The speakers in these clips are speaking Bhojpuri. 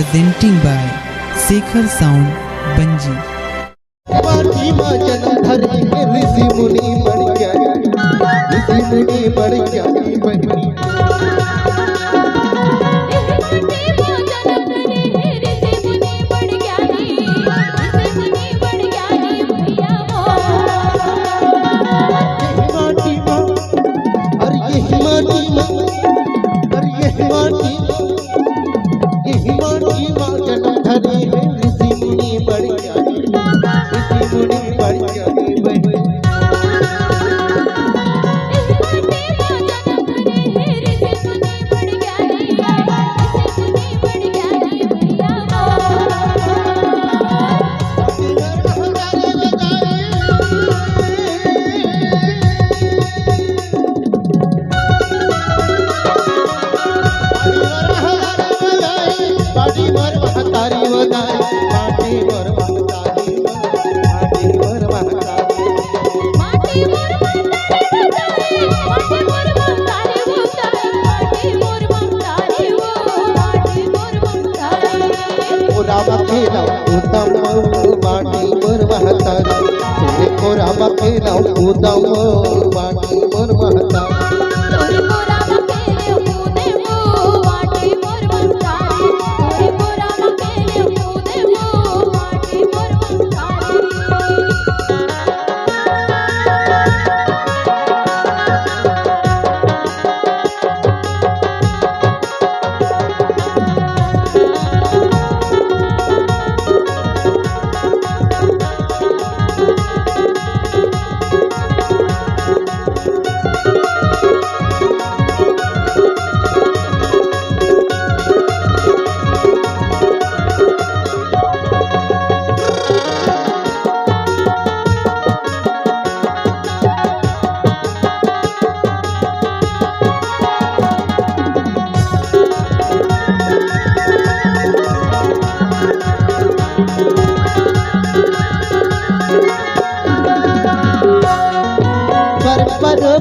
presenting by Shekhar Sound Banji। माटी माँ जन्म धरी है ऋषि मुनि बढ़ गया, ऋषि मुनि बढ़ गया बहनी।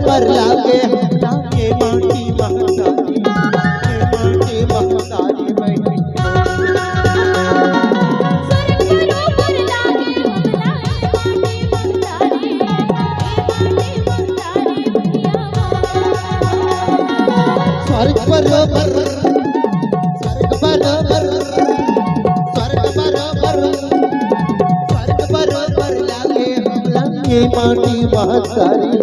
पर लागे ये माटी महतारी, ये माटी महतारी बहनी। स्वर्ग बरोबर, स्वर्ग बरोबर, स्वर्ग बरोबर, स्वर्ग बरोबर लागे ये माटी महतारी।